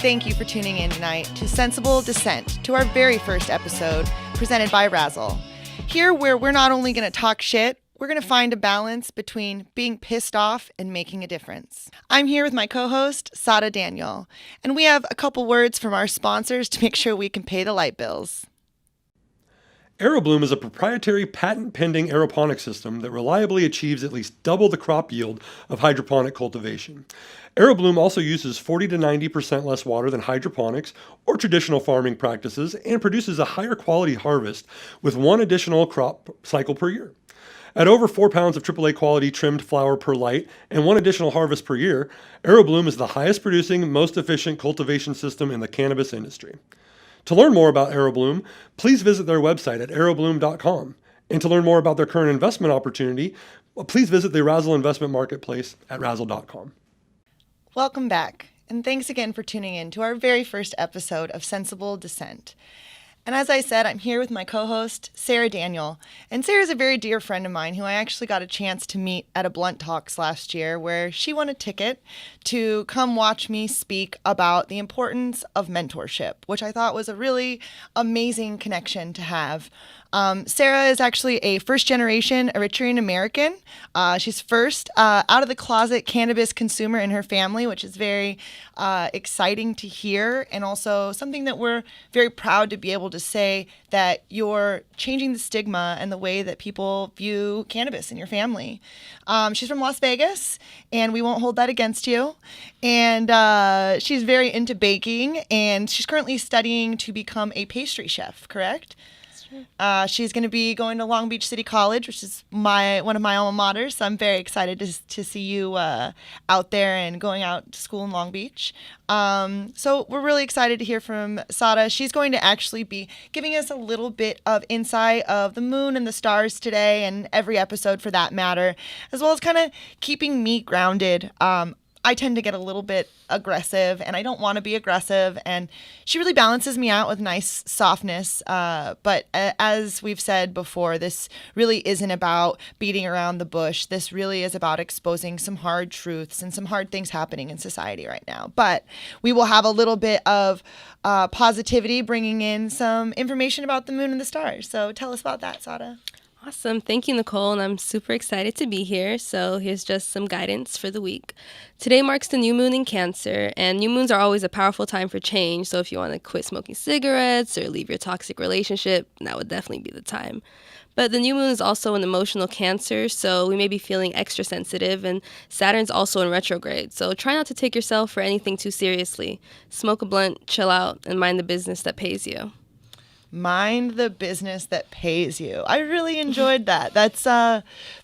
thank you for tuning in tonight to Sensible Dissent, to our very first episode presented by Wrazel. Here, where we're not only going to talk shit, we're going to find a balance between being pissed off and making a difference. I'm here with my co-host, Sara Daniel, and we have a couple words from our sponsors to make sure we can pay the light bills. AeroBloom is a proprietary patent-pending aeroponic system that reliably achieves at least double the crop yield of hydroponic cultivation. AeroBloom also uses 40 to 90% less water than hydroponics or traditional farming practices and produces a higher quality harvest with one additional crop cycle per year. At over 4 pounds of AAA quality trimmed flower per light and one additional harvest per year, AeroBloom is the highest producing, most efficient cultivation system in the cannabis industry. To learn more about AeroBloom, please visit their website at aerobloom.com. And to learn more about their current investment opportunity, please visit the Wrazel investment marketplace at wrazel.com. Welcome back, and thanks again for tuning in to our very first episode of Sensible Dissent. And as I said, I'm here with my co-host, Sara Daniel. And Sara's a very dear friend of mine who I actually got a chance to meet at a Blunt Talks last year, where she won a ticket to come watch me speak about the importance of mentorship, which I thought was a really amazing connection to have. Sara is actually a first-generation Eritrean American. She's first out of the closet cannabis consumer in her family, which is very exciting to hear, and also something that we're very proud to be able to say that you're changing the stigma and the way that people view cannabis in your family. She's from Las Vegas, and we won't hold that against you. And she's very into baking, and she's currently studying to become a pastry chef, correct? She's going to be going to Long Beach City College, which is one of my alma maters. So I'm very excited to see you out there and going out to school in Long Beach. So we're really excited to hear from Sara. She's going to actually be giving us a little bit of insight of the moon and the stars today, and every episode for that matter, as well as kind of keeping me grounded. I tend to get a little bit aggressive, and I don't want to be aggressive, and she really balances me out with nice softness. But as we've said before, this really isn't about beating around the bush. This really is about exposing some hard truths and some hard things happening in society right now. But we will have a little bit of positivity, bringing in some information about the moon and the stars. So tell us about that, Sara. Awesome. Thank you, Nichole, and I'm super excited to be here. So here's just some guidance for the week. Today marks the new moon in Cancer, and new moons are always a powerful time for change. So if you want to quit smoking cigarettes or leave your toxic relationship, that would definitely be the time. But the new moon is also an emotional Cancer, so we may be feeling extra sensitive, and Saturn's also in retrograde. So try not to take yourself or anything too seriously. Smoke a blunt, chill out, and mind the business that pays you. Mind the business that pays you. I really enjoyed that. That's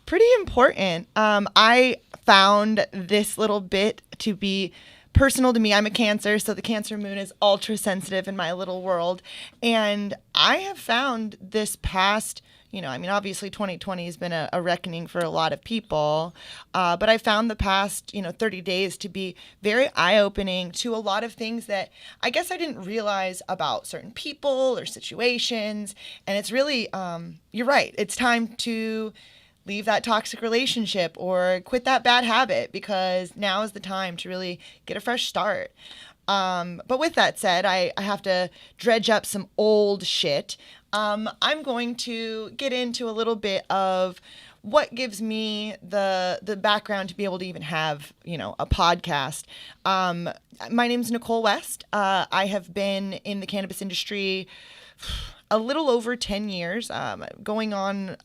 pretty important. I found this little bit to be personal to me. I'm a Cancer, so the Cancer moon is ultra sensitive in my little world. And I have found this past, obviously 2020 has been a reckoning for a lot of people, but I found the past, 30 days to be very eye-opening to a lot of things that I guess I didn't realize about certain people or situations. And it's really, you're right, it's time to leave that toxic relationship or quit that bad habit, because now is the time to really get a fresh start. But with that said, I have to dredge up some old shit. I'm going to get into a little bit of what gives me the background to be able to even have, a podcast. My name's Nichole West. I have been in the cannabis industry a little over 10 years, going on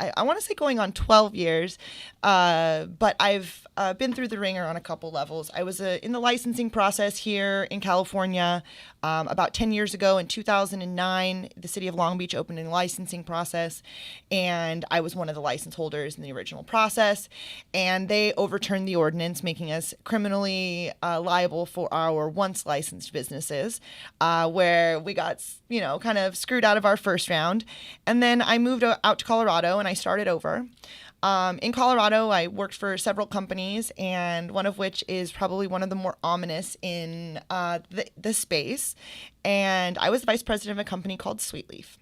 12 years, but I've been through the ringer on a couple levels. I was in the licensing process here in California about 10 years ago. In 2009, the city of Long Beach opened a licensing process, and I was one of the license holders in the original process, and they overturned the ordinance, making us criminally liable for our once licensed businesses, where we got, kind of screwed out of our first round. And then I moved out to Colorado, and I started over. In Colorado, I worked for several companies, and one of which is probably one of the more ominous in the space. And I was the vice president of a company called Sweet Leaf.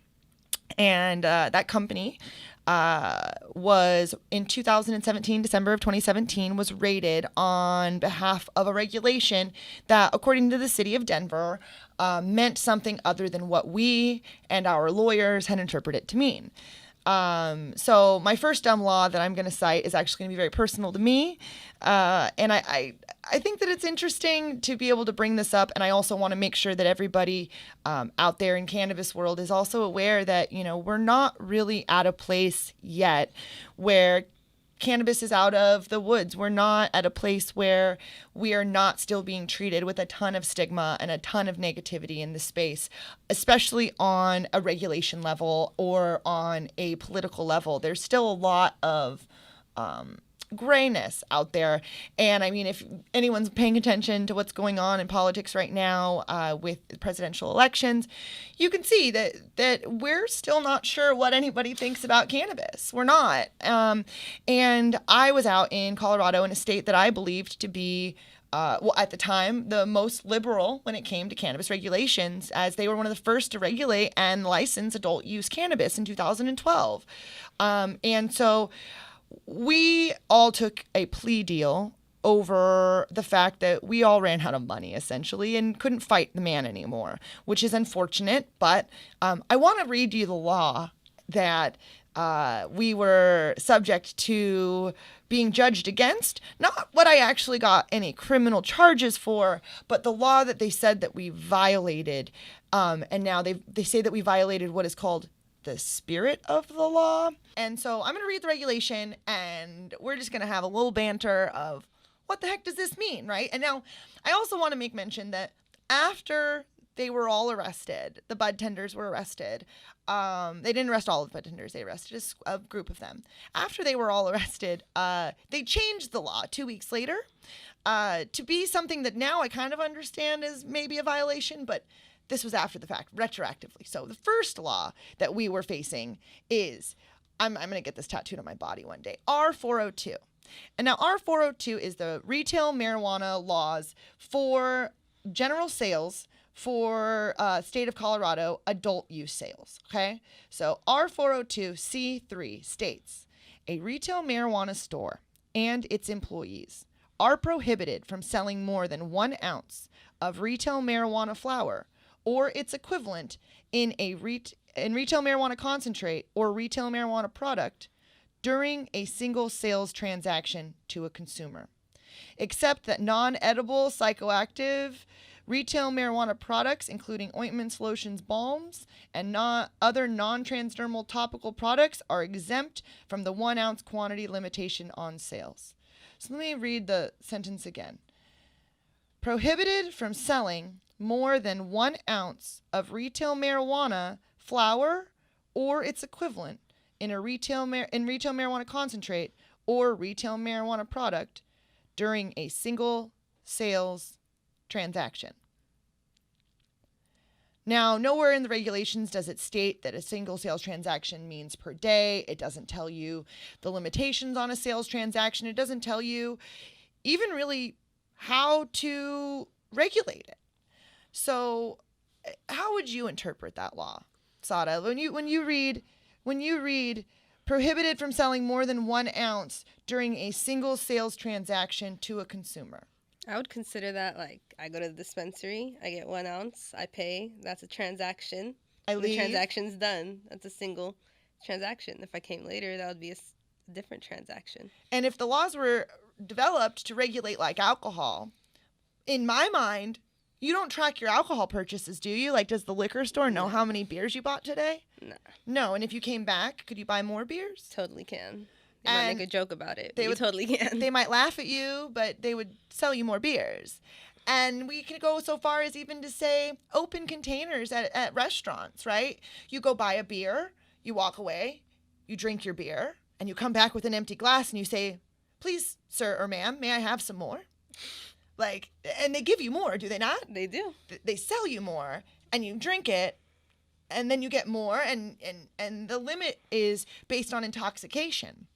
And that company was in 2017, December of 2017, was raided on behalf of a regulation that, according to the city of Denver, meant something other than what we and our lawyers had interpreted it to mean. So my first dumb law that I'm going to cite is actually going to be very personal to me. And I think that it's interesting to be able to bring this up. And I also want to make sure that everybody out there in cannabis world is also aware that, we're not really at a place yet where cannabis is out of the woods. We're not at a place where we are not still being treated with a ton of stigma and a ton of negativity in the space, especially on a regulation level or on a political level. There's still a lot of grayness out there. And I mean, if anyone's paying attention to what's going on in politics right now with presidential elections, you can see that we're still not sure what anybody thinks about cannabis. We're not. And I was out in Colorado, in a state that I believed to be at the time, the most liberal when it came to cannabis regulations, as they were one of the first to regulate and license adult use cannabis in 2012. And so we all took a plea deal over the fact that we all ran out of money, essentially, and couldn't fight the man anymore, which is unfortunate. But I want to read you the law that we were subject to being judged against. Not what I actually got any criminal charges for, but the law that they said that we violated. And now they say that we violated what is called the spirit of the law. And so I'm going to read the regulation, and we're just going to have a little banter of what the heck does this mean, right? And now I also want to make mention that after they were all arrested, the bud tenders were arrested. They didn't arrest all of the bud tenders. They arrested a group of them. After they were all arrested, they changed the law 2 weeks later to be something that now I kind of understand as maybe a violation, but this was after the fact, retroactively. So the first law that we were facing is, I'm going to get this tattooed on my body one day, R402. And now R402 is the retail marijuana laws for general sales for state of Colorado adult use sales, okay? So R402C3 states, a retail marijuana store and its employees are prohibited from selling more than 1 ounce of retail marijuana flower or its equivalent in retail marijuana concentrate or retail marijuana product during a single sales transaction to a consumer, except that non-edible psychoactive retail marijuana products, including ointments, lotions, balms, and other non-transdermal topical products, are exempt from the 1 ounce quantity limitation on sales. So let me read the sentence again. Prohibited from selling more than 1 ounce of retail marijuana flower or its equivalent in retail marijuana concentrate or retail marijuana product during a single sales transaction. Now, nowhere in the regulations does it state that a single sales transaction means per day. It doesn't tell you the limitations on a sales transaction. It doesn't tell you even really how to regulate it. So how would you interpret that law, Sara? When you read prohibited from selling more than 1 ounce during a single sales transaction to a consumer? I would consider that like I go to the dispensary, I get 1 ounce, I pay, that's a transaction. The transaction's done. That's a single transaction. If I came later, that would be a different transaction. And if the laws were developed to regulate like alcohol, in my mind, you don't track your alcohol purchases, do you? Like, does the liquor store know how many beers you bought today? No. And if you came back, could you buy more beers? Totally can. They might make a joke about it. They totally can. They might laugh at you, but they would sell you more beers. And we can go so far as even to say open containers at restaurants, right? You go buy a beer, you walk away, you drink your beer, and you come back with an empty glass and you say, please, sir or ma'am, may I have some more? Like, and they give you more, do they not? They do. They sell you more, and you drink it, and then you get more, and the limit is based on intoxication.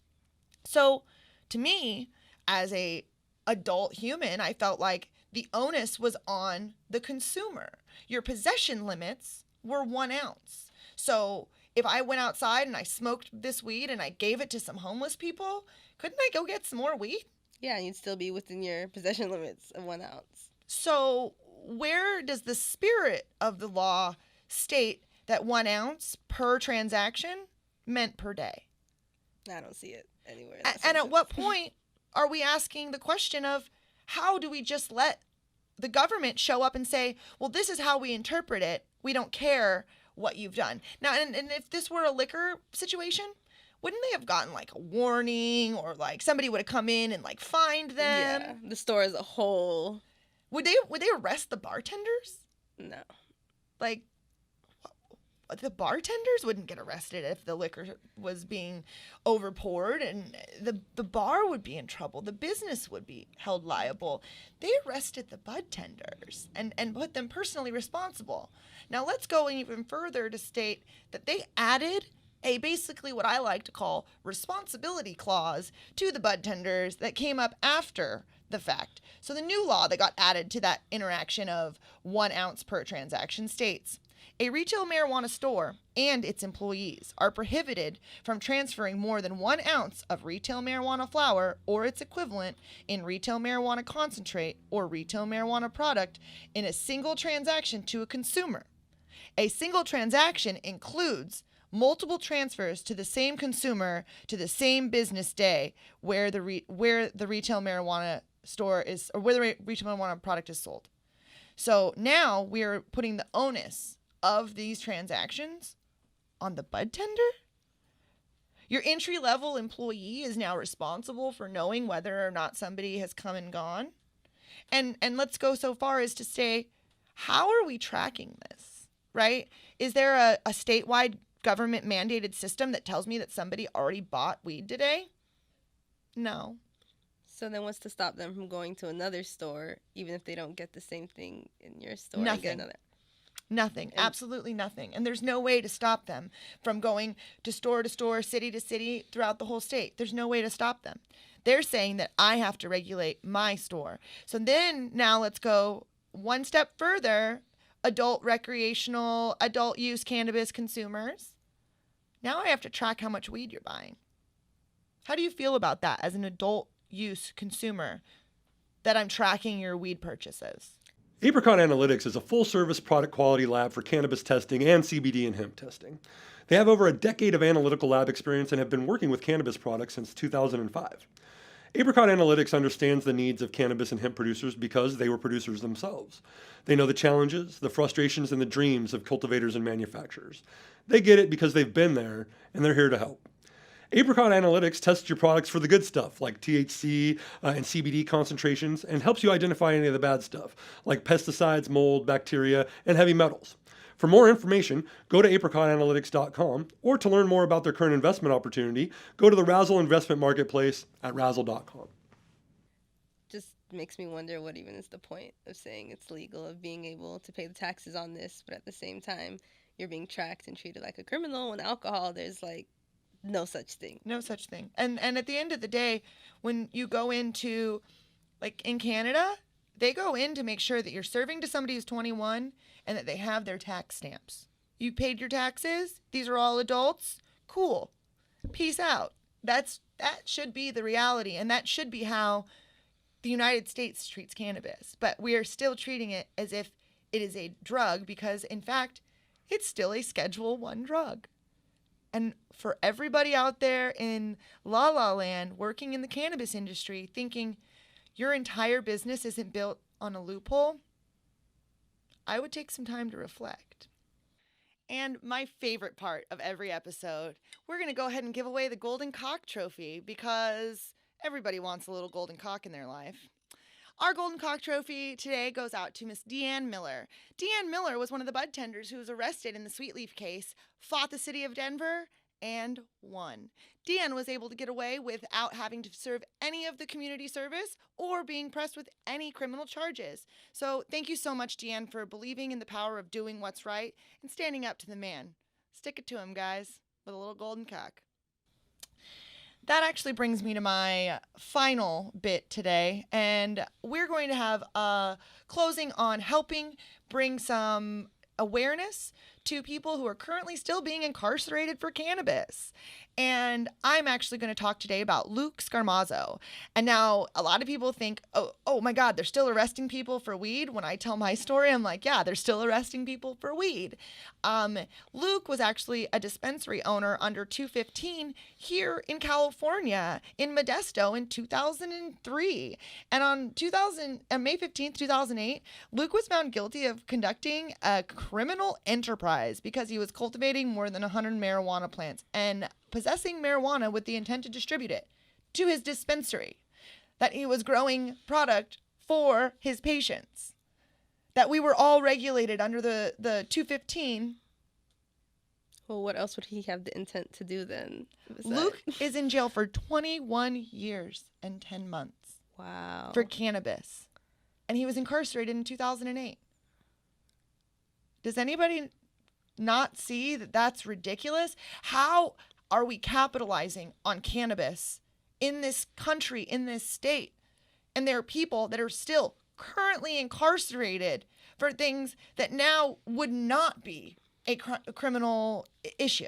So, to me, as a adult human, I felt like the onus was on the consumer. Your possession limits were 1 ounce. So, if I went outside and I smoked this weed and I gave it to some homeless people, couldn't I go get some more weed? Yeah, you'd still be within your possession limits of 1 ounce. So where does the spirit of the law state that 1 ounce per transaction meant per day? I don't see it anywhere. And at what point are we asking the question of how do we just let the government show up and say, well, this is how we interpret it. We don't care what you've done. Now, and if this were a liquor situation, wouldn't they have gotten like a warning, or like somebody would have come in and like fined them? Yeah, the store as a whole. Would they arrest the bartenders? No. Like, the bartenders wouldn't get arrested if the liquor was being overpoured, and the bar would be in trouble. The business would be held liable. They arrested the bud tenders and put them personally responsible. Now let's go even further to state that they added a basically what I like to call responsibility clause to the bud tenders that came up after the fact. So the new law that got added to that interaction of 1 ounce per transaction states, a retail marijuana store and its employees are prohibited from transferring more than 1 ounce of retail marijuana flower or its equivalent in retail marijuana concentrate or retail marijuana product in a single transaction to a consumer. A single transaction includes multiple transfers to the same consumer to the same business day where the retail marijuana store is, or where the retail marijuana product is sold. So now we are putting the onus of these transactions on the bud tender? Your entry-level employee is now responsible for knowing whether or not somebody has come and gone. And let's go so far as to say, how are we tracking this, right? Is there a statewide government mandated system that tells me that somebody already bought weed today? No. So then what's to stop them from going to another store, even if they don't get the same thing in your store? Nothing. And get another? Nothing. Absolutely nothing. And there's no way to stop them from going to store, city to city throughout the whole state. There's no way to stop them. They're saying that I have to regulate my store. So then now let's go one step further. Adult recreational, adult use cannabis consumers. Now I have to track how much weed you're buying. How do you feel about that as an adult use consumer, that I'm tracking your weed purchases? Apricot Analytics is a full-service product quality lab for cannabis testing and CBD and hemp testing. They have over a decade of analytical lab experience and have been working with cannabis products since 2005. Apricot Analytics understands the needs of cannabis and hemp producers because they were producers themselves. They know the challenges, the frustrations, and the dreams of cultivators and manufacturers. They get it because they've been there, and they're here to help. Apricot Analytics tests your products for the good stuff, like THC and CBD concentrations, and helps you identify any of the bad stuff, like pesticides, mold, bacteria, and heavy metals. For more information, go to apricotanalytics.com, or to learn more about their current investment opportunity, go to the Wrazel investment marketplace at wrazel.com. Just makes me wonder what even is the point of saying it's legal, of being able to pay the taxes on this, but at the same time, you're being tracked and treated like a criminal. When alcohol, there's like no such thing. No such thing. And at the end of the day, when you go into, like in Canada, they go in to make sure that you're serving to somebody who's 21 and that they have their tax stamps. You paid your taxes. These are all adults. Cool. Peace out. That should be the reality, and that should be how the United States treats cannabis. But we are still treating it as if it is a drug because, in fact, it's still a Schedule I drug. And for everybody out there in La La Land working in the cannabis industry thinking your entire business isn't built on a loophole, I would take some time to reflect. And my favorite part of every episode, we're going to go ahead and give away the Golden Cock Trophy because everybody wants a little golden cock in their life. Our Golden Cock Trophy today goes out to Miss Deann Miller. Deann Miller was one of the bud tenders who was arrested in the Sweet Leaf case, fought the city of Denver, and won. Deann was able to get away without having to serve any of the community service or being pressed with any criminal charges. So thank you so much, Deann, for believing in the power of doing what's right and standing up to the man. Stick it to him, guys, with a little golden cock. That actually brings me to my final bit today, and we're going to have a closing on helping bring some awareness to people who are currently still being incarcerated for cannabis. And I'm actually going to talk today about Luke Scarmazzo. And now a lot of people think, oh my God, they're still arresting people for weed. When I tell my story, I'm like, yeah, they're still arresting people for weed. Luke was actually a dispensary owner under 215 here in California in Modesto in 2003. And on May 15th, 2008, Luke was found guilty of conducting a criminal enterprise because he was cultivating more than 100 marijuana plants and possessing marijuana with the intent to distribute it to his dispensary, that he was growing product for his patients, that we were all regulated under the 215. Well, what else would he have the intent to do then? Luke is in jail for 21 years and 10 months. Wow. For cannabis. And he was incarcerated in 2008. Does anybody not see that that's ridiculous? How are we capitalizing on cannabis in this country, in this state? And there are people that are still currently incarcerated for things that now would not be a criminal issue.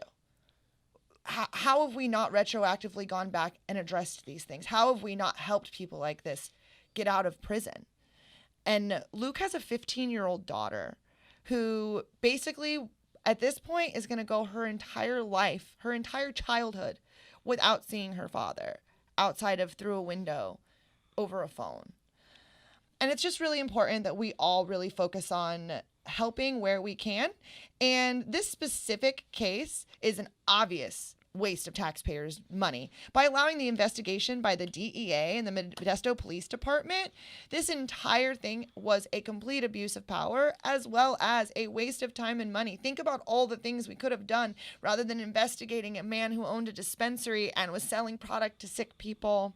How have we not retroactively gone back and addressed these things? How have we not helped people like this get out of prison? And Luke has a 15-year-old daughter who basically at this point is going to go her entire life, her entire childhood without seeing her father outside of through a window over a phone. And it's just really important that we all really focus on helping where we can. And this specific case is an obvious waste of taxpayers' money. By allowing the investigation by the DEA and the Modesto Police Department, this entire thing was a complete abuse of power as well as a waste of time and money. Think about all the things we could have done rather than investigating a man who owned a dispensary and was selling product to sick people.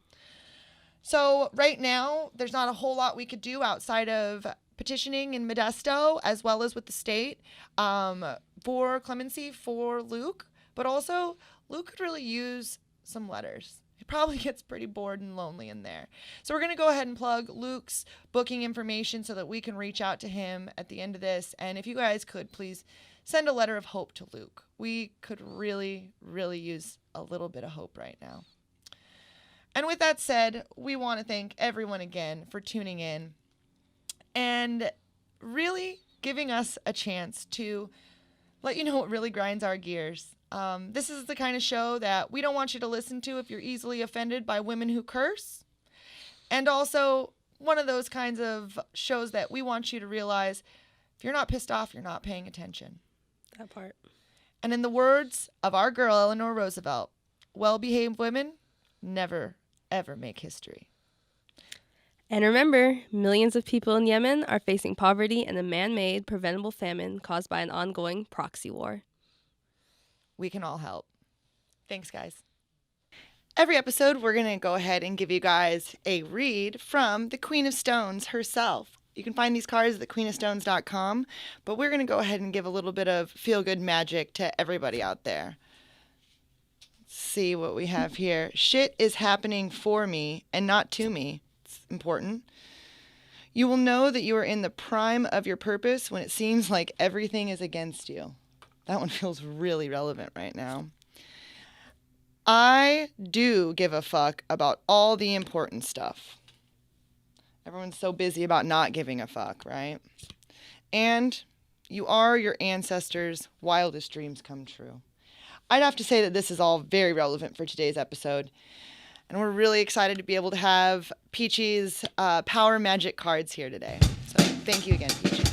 So right now, there's not a whole lot we could do outside of petitioning in Modesto as well as with the state for clemency for Luke. But also, Luke could really use some letters. He probably gets pretty bored and lonely in there. So we're going to go ahead and plug Luke's booking information so that we can reach out to him at the end of this. And if you guys could, please send a letter of hope to Luke. We could really, really use a little bit of hope right now. And with that said, we want to thank everyone again for tuning in and really giving us a chance to let you know what really grinds our gears. This is the kind of show that we don't want you to listen to if you're easily offended by women who curse. And also one of those kinds of shows that we want you to realize if you're not pissed off, you're not paying attention. That part. And in the words of our girl, Eleanor Roosevelt, well-behaved women never, ever make history. And remember, millions of people in Yemen are facing poverty and a man-made preventable famine caused by an ongoing proxy war. We can all help. Thanks, guys. Every episode, we're going to go ahead and give you guys a read from the Queen of Stones herself. You can find these cards at thequeenofstones.com, but we're going to go ahead and give a little bit of feel-good magic to everybody out there. Let's see what we have here. Shit is happening for me and not to me. It's important. You will know that you are in the prime of your purpose when it seems like everything is against you. That one feels really relevant right now. I do give a fuck about all the important stuff. Everyone's so busy about not giving a fuck, right? And you are your ancestors' wildest dreams come true. I'd have to say that this is all very relevant for today's episode. And we're really excited to be able to have Peachy's Power Magic cards here today. So thank you again, Peachy.